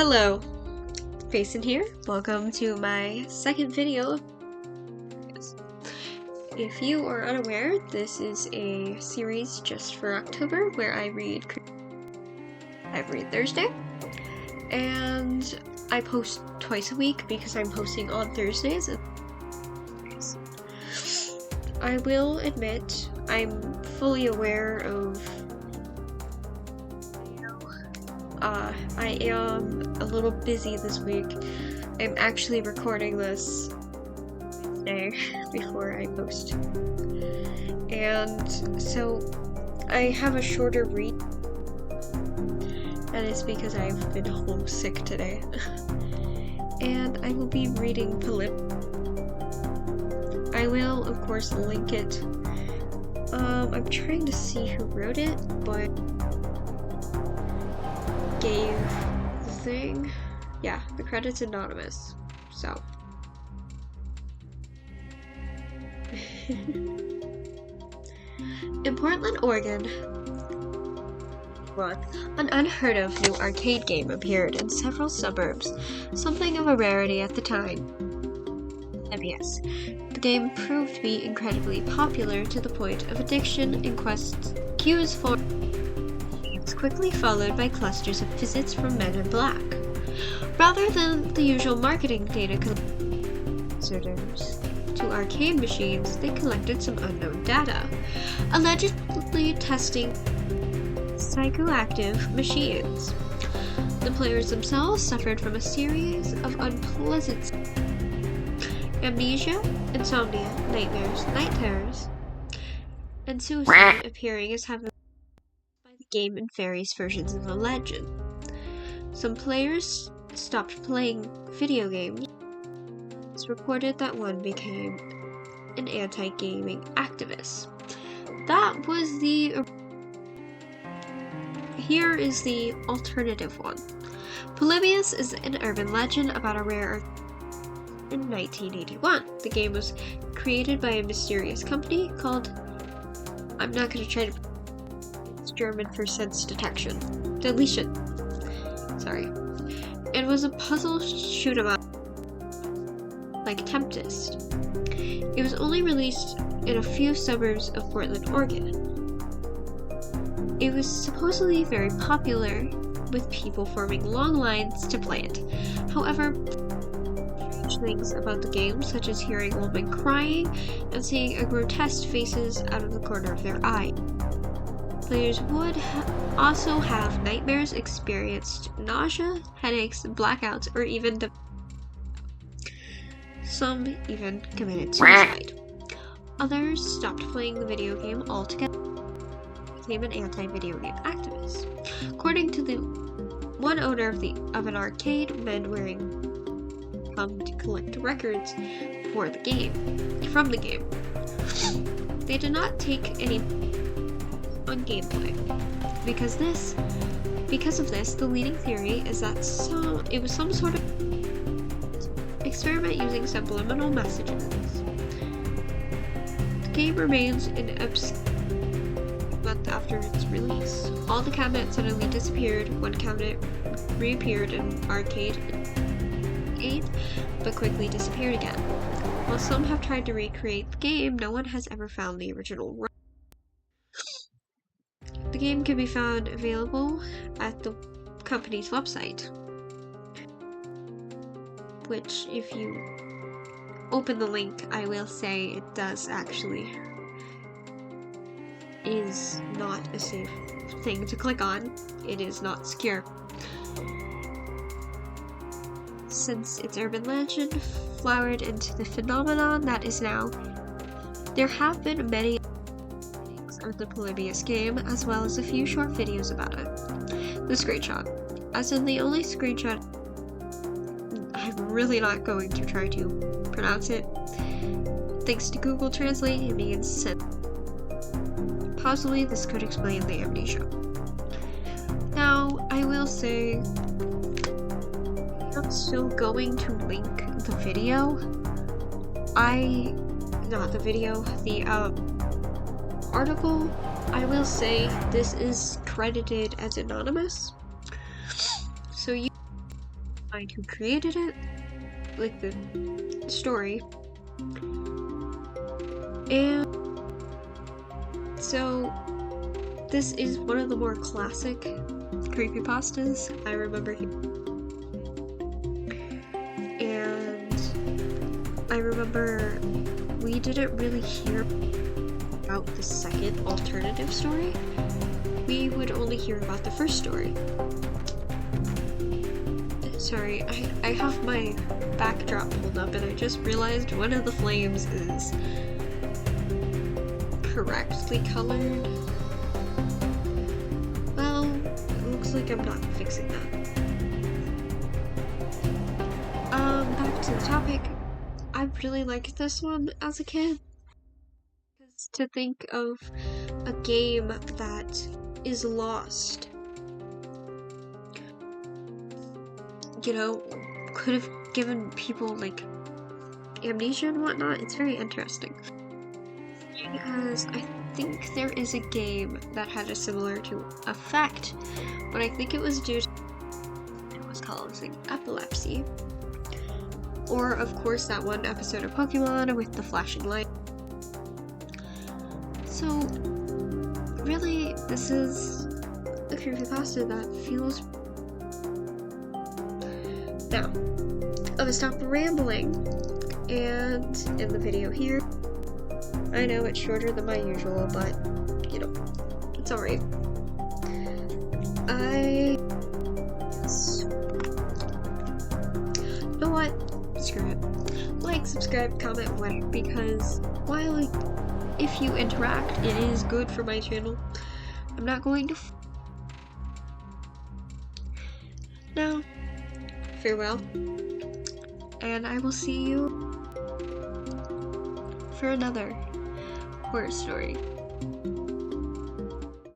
Hello, Payson here. Welcome to my second video. If you are unaware, this is a series just for October where I read every Thursday, and I post twice a week because I'm posting on Thursdays. I will admit I'm fully aware of I am a little busy this week. I'm actually recording this Wednesday before I post. And so I have a shorter read. And it's because I've been homesick today. And I will be reading Polybius. I will, of course, link it. I'm trying to see who wrote it, but gave the thing. Yeah, the credit's anonymous. So. In Portland, Oregon, an unheard of new arcade game appeared in several suburbs, something of a rarity at the time. Polybius. The game proved to be incredibly popular to the point of addiction and queues for quickly followed by clusters of visits from men in black. Rather than the usual marketing data visitors to arcade machines, they collected some unknown data, allegedly testing psychoactive machines. The players themselves suffered from a series of unpleasant amnesia, insomnia, nightmares, night terrors, and suicide appearing as having game in various versions of the legend. Some players stopped playing video games. It's reported that one became an anti-gaming activist. That was the... Here is the alternative one. Polybius is an urban legend about a rare in 1981. The game was created by a mysterious company called... I'm not going to try to... German for sense detection. Deletion. Sorry. It was a puzzle shoot 'em up like Tempest. It was only released in a few suburbs of Portland, Oregon. It was supposedly very popular, with people forming long lines to play it. However, strange things about the game, such as hearing a woman crying and seeing a grotesque faces out of the corner of their eye. Players would also have nightmares, experienced nausea, headaches, blackouts, or even some even committed suicide. Others stopped playing the video game altogether and became an anti-video game activist. According to the one owner of an arcade, men wearing come to collect records from the game. They did not take any on gameplay. Because of this, the leading theory is that it was some sort of experiment using subliminal messages. The game remains in a month after its release. All the cabinets suddenly disappeared. One cabinet reappeared in arcade 8, but quickly disappeared again. While some have tried to recreate the game, no one has ever found the original run. The game can be found available at the company's website, which if you open the link, I will say it does actually is not a safe thing to click on. It is not secure. Since its urban legend flowered into the phenomenon that is now, there have been many of the Polybius game, as well as a few short videos about it. The screenshot. As in the only screenshot, I'm really not going to try to pronounce it. Thanks to Google Translate, it means sense. Possibly this could explain the amnesia. Now, I will say, I'm still going to link the video. The article. I will say this is credited as anonymous, so mind who created it, like the story. And so this is one of the more classic creepypastas I remember. And I remember we didn't really hear about the second alternative story. We would only hear about the first story. Sorry, I have my backdrop pulled up and I just realized one of the flames is correctly colored. Well, it looks like I'm not fixing that. Back to the topic. I really liked this one as a kid. Because to think of a game that is lost, you know, could have given people like amnesia and whatnot, it's very interesting. Because I think there is a game that had a similar to effect, but I think it was due to it was causing epilepsy. Or of course that one episode of Pokemon with the flashing light. So really this is a creepypasta that feels. Now, I'm gonna stop rambling, and in the video here, I know it's shorter than my usual, but, you know, it's alright. You know what? Screw it. Like, subscribe, comment, whatever, because while, if you interact, it is good for my channel. I'm not going to now. Farewell, and I will see you for another horror story.